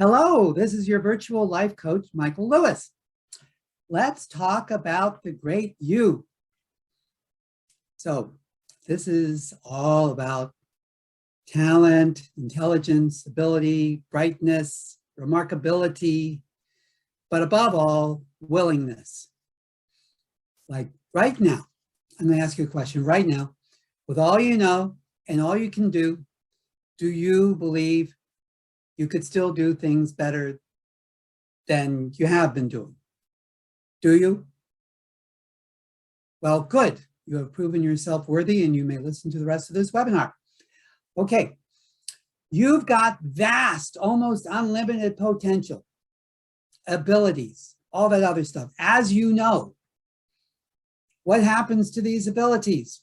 Hello, this is your virtual life coach, Michael Lewis. Let's talk about the great you. So this is all about talent, intelligence, ability, brightness, remarkability, but above all, willingness. Like right now, I'm going to ask you a question right now. With all you know and all you can do you believe you could still do things better than you have been doing? Do you? Well, good. You have proven yourself worthy and you may listen to the rest of this webinar. Okay. You've got vast, almost unlimited potential, abilities, all that other stuff. As you know, what happens to these abilities?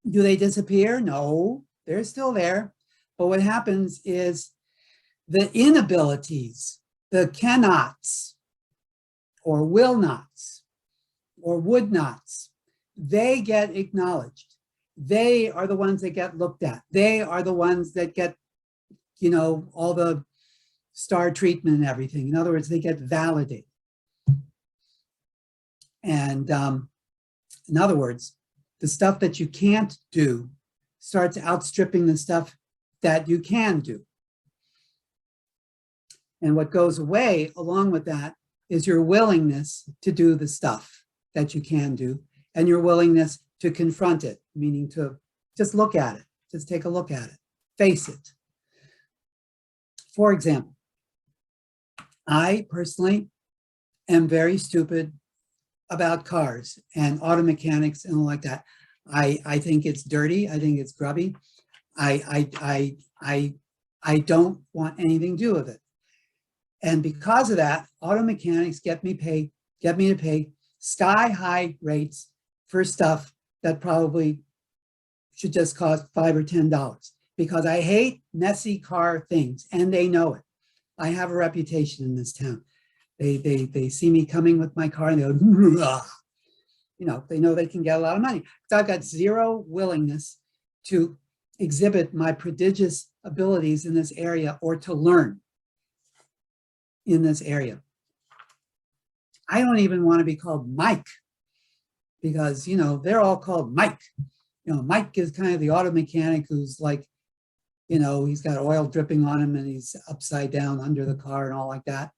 Do they disappear? No, they're still there. But what happens is the inabilities, the cannots, or will nots, or would nots, they get acknowledged. They are the ones that get looked at. They are the ones that get, all the star treatment and everything. In other words, they get validated. And in other words, the stuff that you can't do starts outstripping the stuff that you can do. And what goes away along with that is your willingness to do the stuff that you can do and your willingness to confront it, meaning to just look at it, just take a look at it, face it. For example, I personally am very stupid about cars and auto mechanics and all like that. I think it's dirty. I think it's grubby. I don't want anything to do with it. And because of that, auto mechanics get me to pay sky-high rates for stuff that probably should just cost $5 or $10 because I hate messy car things and they know it. I have a reputation in this town. They see me coming with my car and they go, they know they can get a lot of money. So I've got zero willingness to exhibit my prodigious abilities in this area or to learn in this area. I don't even want to be called Mike because, they're all called Mike. Mike is kind of the auto mechanic who's like, he's got oil dripping on him and he's upside down under the car and all like that.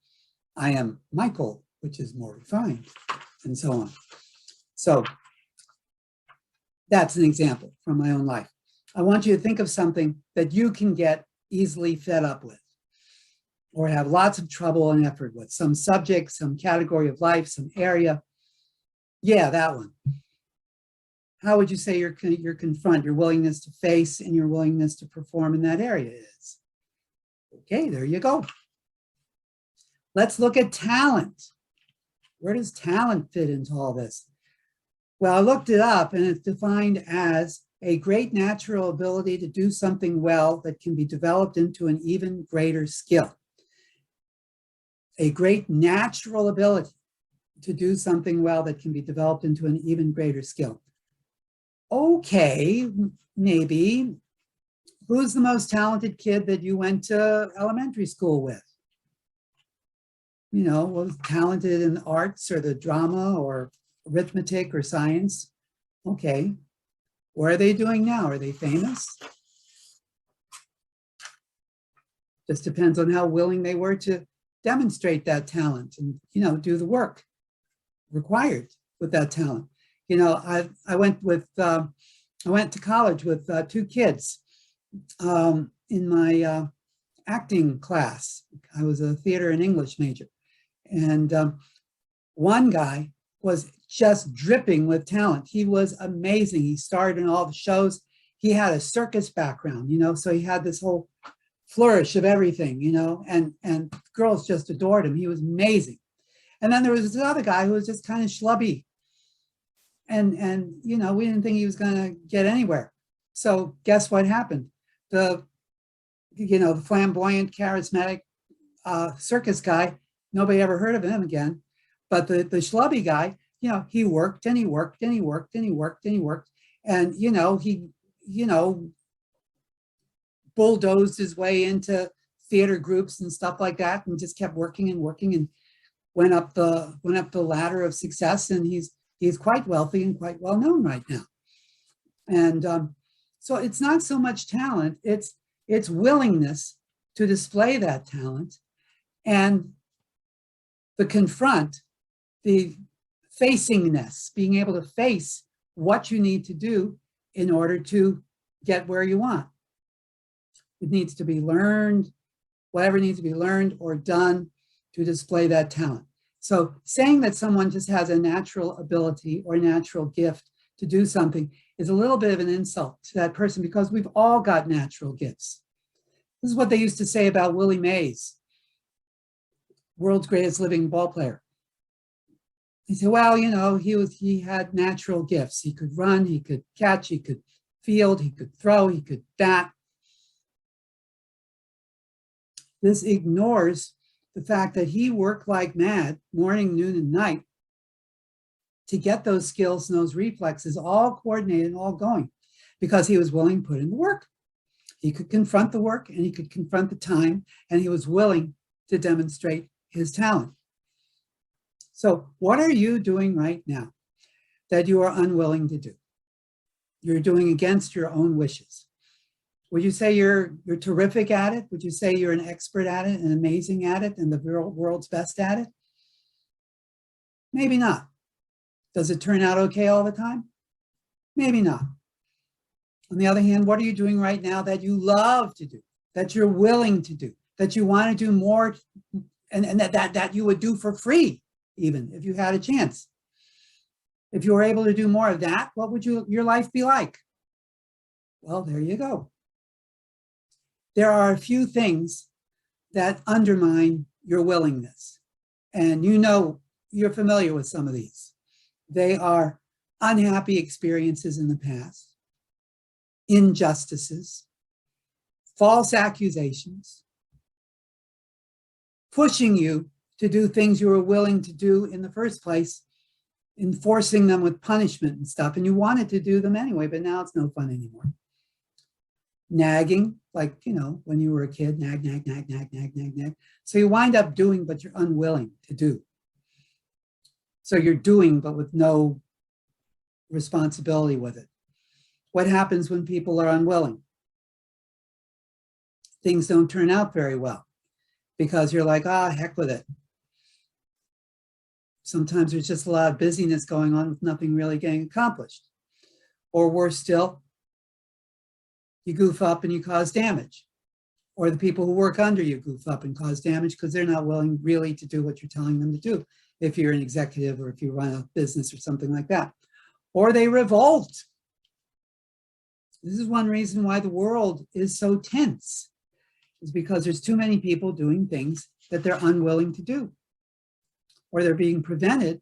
I am Michael, which is more refined and so on. So that's an example from my own life. I want you to think of something that you can get easily fed up with or have lots of trouble and effort with, some subject, some category of life, some area. Yeah, that one. How would you say your confront, your willingness to face and your willingness to perform in that area is? Okay, there you go. Let's look at talent. Where does talent fit into all this? Well, I looked it up and it's defined as a great natural ability to do something well that can be developed into an even greater skill. A great natural ability to do something well that can be developed into an even greater skill. Okay, maybe. Who's the most talented kid that you went to elementary school with? Was talented in arts or the drama or arithmetic or science. Okay. What are they doing now? Are they famous? Just depends on how willing they were to demonstrate that talent and, do the work required with that talent. I went to college with two kids in my acting class. I was a theater and English major. And one guy was just dripping with talent. He was amazing. He starred in all the shows. He had a circus background, so he had this whole flourish of everything, and girls just adored him. He was amazing. And then there was this other guy who was just kind of schlubby. And we didn't think he was going to get anywhere. So guess what happened? The flamboyant, charismatic circus guy, nobody ever heard of him again. But the schlubby guy, he worked and he worked and he worked and he worked and he worked. And, he bulldozed his way into theater groups and stuff like that, and just kept working and went up the ladder of success, and he's quite wealthy and quite well known right now. And so it's not so much talent, it's willingness to display that talent and the confront, the facingness, being able to face what you need to do in order to get where you want. It needs to be learned, whatever needs to be learned or done to display that talent. So saying that someone just has a natural ability or natural gift to do something is a little bit of an insult to that person, because we've all got natural gifts. This is what they used to say about Willie Mays, world's greatest living ball player. He said, well, you know, he had natural gifts. He could run, he could catch, he could field, he could throw, he could bat. This ignores the fact that he worked like mad, morning, noon, and night, to get those skills and those reflexes all coordinated and all going, because he was willing to put in the work. He could confront the work and he could confront the time, and he was willing to demonstrate his talent. So what are you doing right now that you are unwilling to do? You're doing against your own wishes. Would you say you're terrific at it? Would you say you're an expert at it and amazing at it and the world's best at it? Maybe not. Does it turn out okay all the time? Maybe not. On the other hand, what are you doing right now that you love to do, that you're willing to do, that you want to do more, and that you would do for free, even if you had a chance? If you were able to do more of that, what would your life be like? Well, there you go. There are a few things that undermine your willingness. And you know, you're familiar with some of these. They are unhappy experiences in the past, injustices, false accusations, pushing you to do things you were willing to do in the first place, enforcing them with punishment and stuff, and you wanted to do them anyway, but now it's no fun anymore. Nagging, like, you know, when you were a kid, nag, nag, nag, nag, nag, nag, nag. So you wind up doing, but you're unwilling to do. So you're doing, but with no responsibility with it. What happens when people are unwilling? Things don't turn out very well, because you're like, ah, heck with it. Sometimes there's just a lot of busyness going on with nothing really getting accomplished. Or worse still, you goof up and you cause damage. Or the people who work under you goof up and cause damage because they're not willing really to do what you're telling them to do, if you're an executive or if you run a business or something like that. Or they revolt. This is one reason why the world is so tense, is because there's too many people doing things that they're unwilling to do, or they're being prevented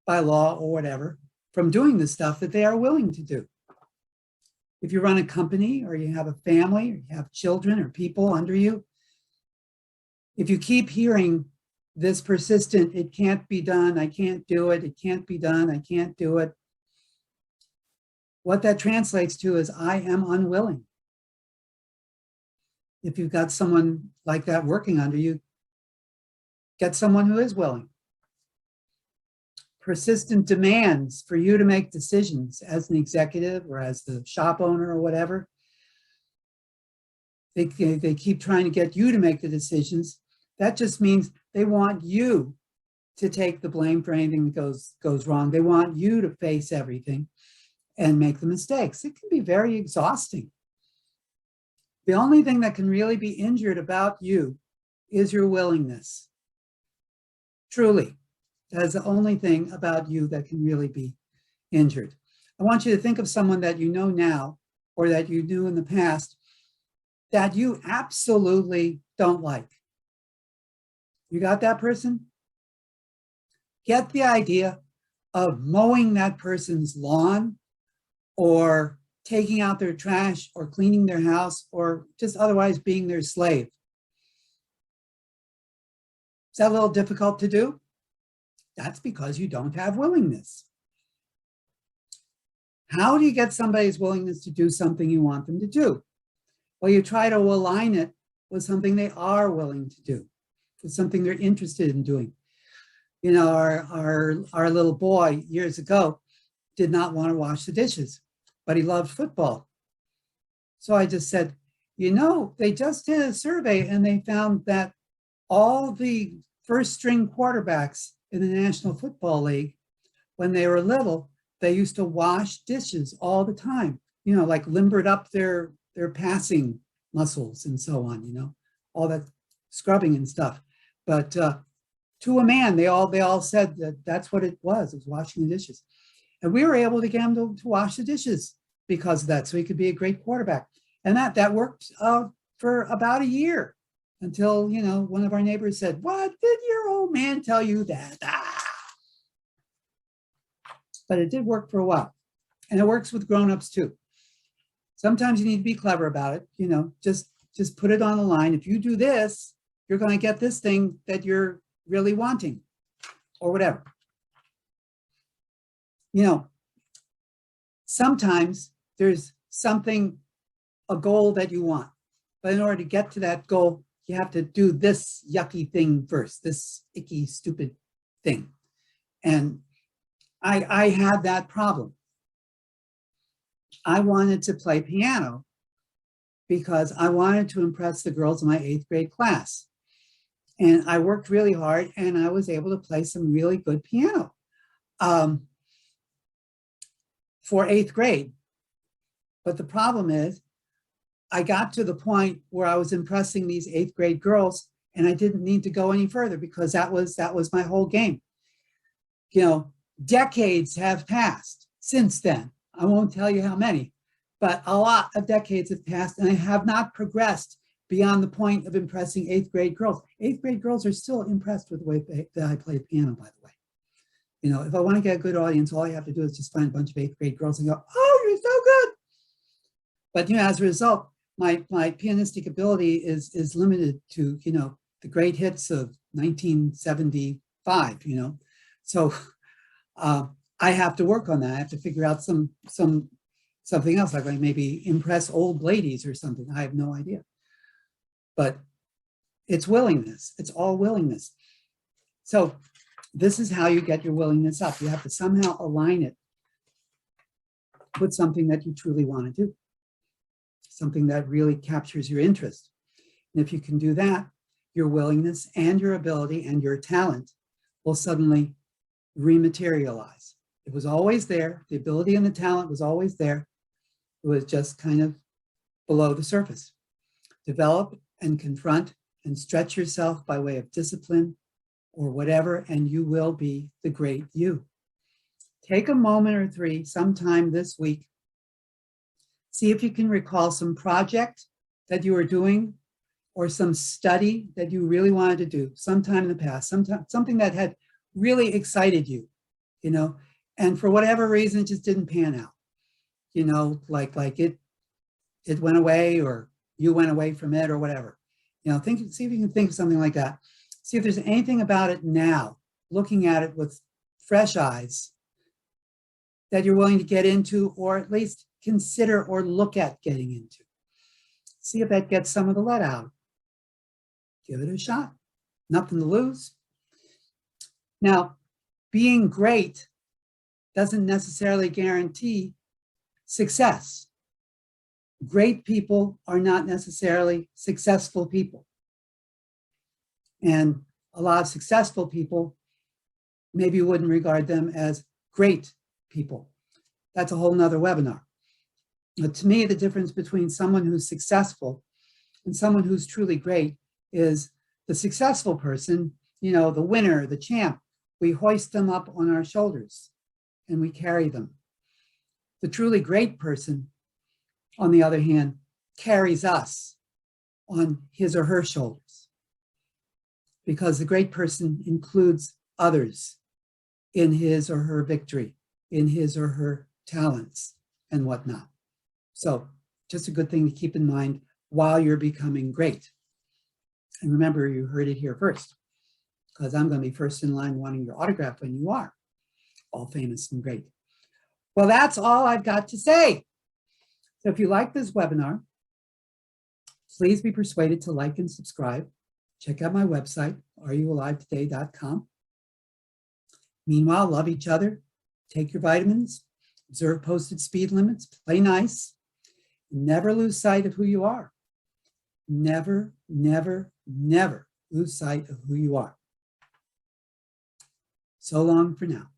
by law or whatever from doing the stuff that they are willing to do. If you run a company, or you have a family, or you have children or people under you, if you keep hearing this persistent, it can't be done, I can't do it, it can't be done, I can't do it, what that translates to is, I am unwilling. If you've got someone like that working under you, get someone who is willing. Persistent demands for you to make decisions as an executive or as the shop owner or whatever. They keep trying to get you to make the decisions. That just means they want you to take the blame for anything that goes wrong. They want you to face everything and make the mistakes. It can be very exhausting. The only thing that can really be injured about you is your willingness. Truly, that is the only thing about you that can really be injured. I want you to think of someone that you know now, or that you knew in the past, that you absolutely don't like. You got that person? Get the idea of mowing that person's lawn, or taking out their trash, or cleaning their house, or just otherwise being their slave. Is that a little difficult to do? That's because you don't have willingness. How do you get somebody's willingness to do something you want them to do? Well, you try to align it with something they are willing to do, with something they're interested in doing. You know, our little boy years ago did not want to wash the dishes, but he loved football. So I just said, you know, they just did a survey and they found that all the first string quarterbacks in the National Football League, when they were little, they used to wash dishes all the time, you know, like limbered up their passing muscles and so on, you know, all that scrubbing and stuff. But to a man, they all said that that's what it was washing the dishes. And we were able to get him to wash the dishes because of that, so he could be a great quarterback. And that worked for about a year until, you know, one of our neighbors said, "What did your old man tell you that?" But it did work for a while. And it works with grown-ups too. Sometimes you need to be clever about it, you know, just put it on the line. If you do this, you're going to get this thing that you're really wanting or whatever. You know, sometimes there's something, a goal that you want, but in order to get to that goal, you have to do this yucky thing first, this icky, stupid thing. And I had that problem. I wanted to play piano because I wanted to impress the girls in my 8th grade class. And I worked really hard and I was able to play some really good piano for 8th grade. But the problem is I got to the point where I was impressing these 8th grade girls and I didn't need to go any further because that was my whole game. You know, decades have passed since then. I won't tell you how many, but a lot of decades have passed and I have not progressed beyond the point of impressing 8th grade girls. 8th grade girls are still impressed with the way that I play piano, by the way. You know, if I want to get a good audience, all I have to do is just find a bunch of 8th grade girls and go, "Oh, you're so good." But, you know, as a result, my pianistic ability is limited to, you know, the great hits of 1975, you know. So I have to work on that. I have to figure out something else, like maybe impress old ladies or something. I have no idea. But it's willingness. It's all willingness. So this is how you get your willingness up. You have to somehow align it with something that you truly want to do, something that really captures your interest. And if you can do that, your willingness and your ability and your talent will suddenly rematerialize. It was always there. The ability and the talent was always there. It was just kind of below the surface. Develop and confront and stretch yourself by way of discipline or whatever, and you will be the great you. Take a moment or 3 sometime this week. See if you can recall some project that you were doing or some study that you really wanted to do sometime in the past, something that had really excited you, you know, and for whatever reason, it just didn't pan out, you know, like it went away or you went away from it or whatever. You know, see if you can think of something like that. See if there's anything about it now, looking at it with fresh eyes, that you're willing to get into or at least consider or look at getting into. See if that gets some of the lead out. Give it a shot. Nothing to lose. Now, being great doesn't necessarily guarantee success. Great people are not necessarily successful people. And a lot of successful people, maybe you wouldn't regard them as great people. That's a whole nother webinar. But to me, the difference between someone who's successful and someone who's truly great is the successful person, you know, the winner, the champ, we hoist them up on our shoulders and we carry them. The truly great person, on the other hand, carries us on his or her shoulders, because the great person includes others in his or her victory, in his or her talents and whatnot. So just a good thing to keep in mind while you're becoming great. And remember, you heard it here first, because I'm going to be first in line wanting your autograph when you are all famous and great. Well, that's all I've got to say. So if you like this webinar, Please be persuaded to like and subscribe. Check out my website, areyoualivetoday.com. Meanwhile, love each other, take your vitamins, observe posted speed limits, play nice, never lose sight of who you are. Never, never, never lose sight of who you are. So long for now.